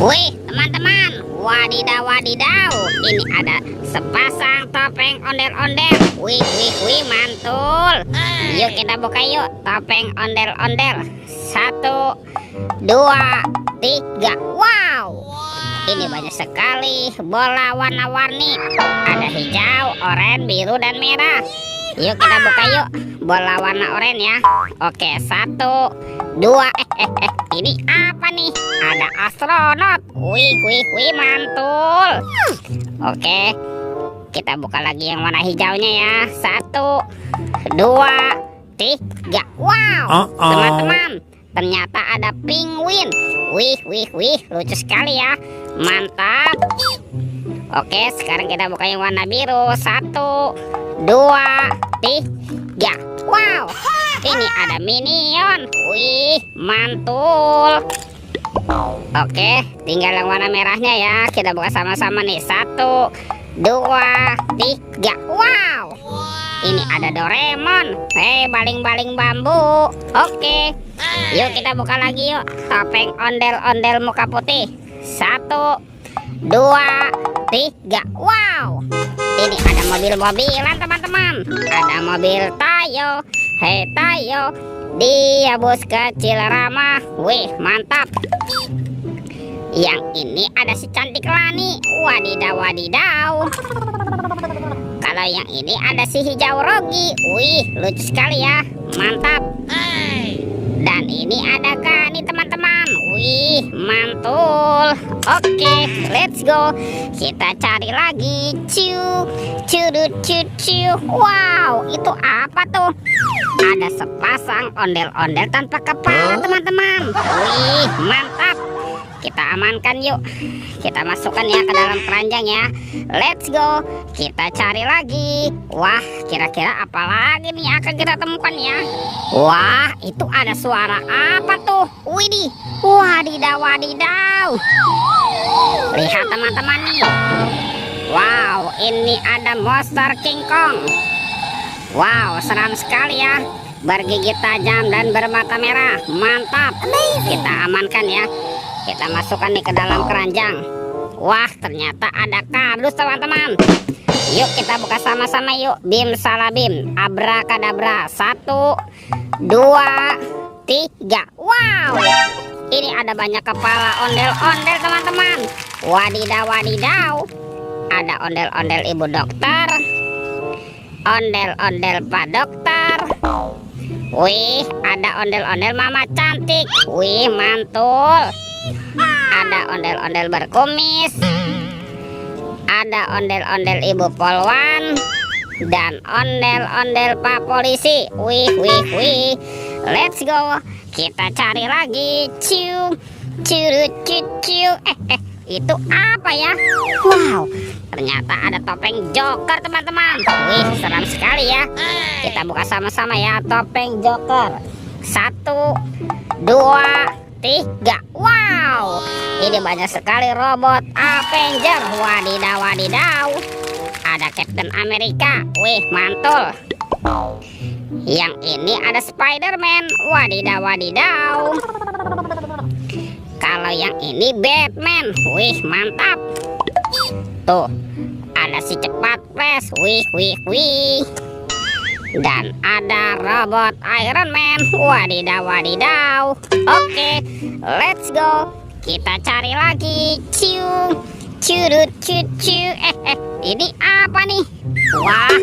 Wih, teman-teman, wadidaw wadidaw, ini ada sepasang topeng ondel-ondel. Wih, wih, wih, mantul. Yuk kita buka yuk, topeng ondel-ondel. 1, 2, 3. Wow, ini banyak sekali bola warna-warni. Ada hijau, oranye, biru, dan merah. Yuk kita buka yuk, bola warna oranye ya. Oke, 1, 2. Ini apa nih? Ada astronot. Wih, wih, wih, mantul. Oke, kita buka lagi yang warna hijaunya ya. 1, 2, 3. Wow, teman-teman, ternyata ada penguin. Wih, wih, wih, lucu sekali ya. Mantap. Oke, sekarang kita buka yang warna biru. 1, 2, 3. Wow, ini ada minion. Wih, mantul. Oke, tinggal yang warna merahnya ya. Kita buka sama-sama nih. 1, 2, 3. Wow, ini ada Doraemon. Baling-baling bambu. Oke, yuk kita buka lagi yuk, topeng ondel-ondel muka putih. 1, 2, 3. Wow, ini ada mobil-mobilan teman-teman. Ada mobil Tayo. Hei Tayo, dia bus kecil ramah. Wih, mantap. Yang ini ada si cantik Lani. Wadidaw wadidaw. Kalau yang ini ada si hijau Rogi. Wih, lucu sekali ya. Mantap. Dan ini ada Gani teman-teman. Wih, mantul. Oke, let's go. Kita cari lagi. Ciu, curut, cucu. Wow, itu apa tuh? Ada sepasang ondel-ondel tanpa kepala teman-teman. Wih, mantap. Kita amankan yuk. Kita masukkan ya ke dalam keranjang ya. Let's go. Kita cari lagi. Wah, kira-kira apa lagi nih akan kita temukan ya? Wah, itu ada suara apa tuh? Widih, wadidaw wadidaw. Lihat teman-teman nih. Wow, ini ada monster King Kong. Wow, seram sekali ya. Bergigi tajam dan bermata merah. Mantap. Kita amankan ya. Kita masukkan nih ke dalam keranjang. Wah, ternyata ada kardus teman-teman. Yuk kita buka sama-sama yuk. Bim salah bim, abrakadabra. 1, 2, 3. Wow, ini ada banyak kepala ondel-ondel teman-teman. Wadidaw wadidaw. Ada ondel-ondel ibu dokter, ondel-ondel pak dokter. Wih, ada ondel-ondel mama cantik. Wih, mantul. Ada ondel-ondel berkumis. Ada ondel-ondel ibu polwan. Dan ondel-ondel pak polisi. Wih, wih, wih. Let's go. Kita cari lagi. Ciu, curut, cucu. Itu apa ya? Wow, ternyata ada topeng Joker teman-teman. Wih, seram sekali ya. Kita buka sama-sama ya, topeng Joker. 1, 2, 3. Wow, ini banyak sekali robot Avenger. Wadidaw wadidaw. Ada Captain America. Wih, mantul. Yang ini ada Spider-Man. Wadidaw wadidaw. Kalau yang ini Batman. Wih, mantap. Tuh, ada si cepat Flash. Wih, wih, wih. Dan ada robot Iron Man. Wadidaw wadidaw. Oke, let's go. Kita cari lagi. Ciu, curut, cucu. Ini apa nih? Wah,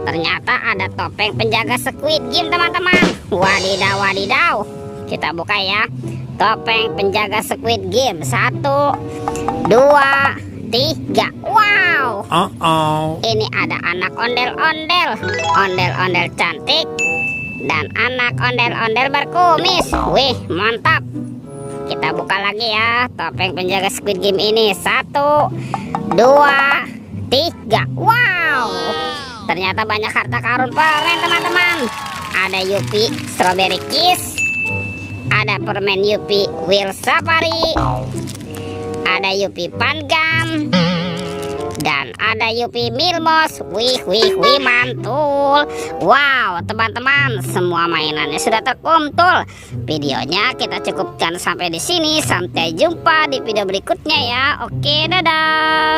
ternyata ada topeng penjaga Squid Game teman-teman. Wadidaw wadidaw. Kita buka ya, topeng penjaga Squid Game. 1, 2, 3. Wow, ini ada anak ondel-ondel, ondel-ondel cantik, dan anak ondel-ondel berkumis. Wih, mantap. Kita buka lagi ya, topeng penjaga Squid Game ini. 1, 2, 3. Wow, ternyata banyak harta karun permen teman-teman. Ada Yupi Strawberry Kiss. Ada permen Yupi Wheel Safari. Ada Yupi Pangam. dan ada Yupi Milmos. Wih, wih, wih, mantul. Wow, teman-teman, semua mainannya sudah terkumpul. Videonya kita cukupkan sampai di sini. Sampai jumpa di video berikutnya ya. Oke, dadah.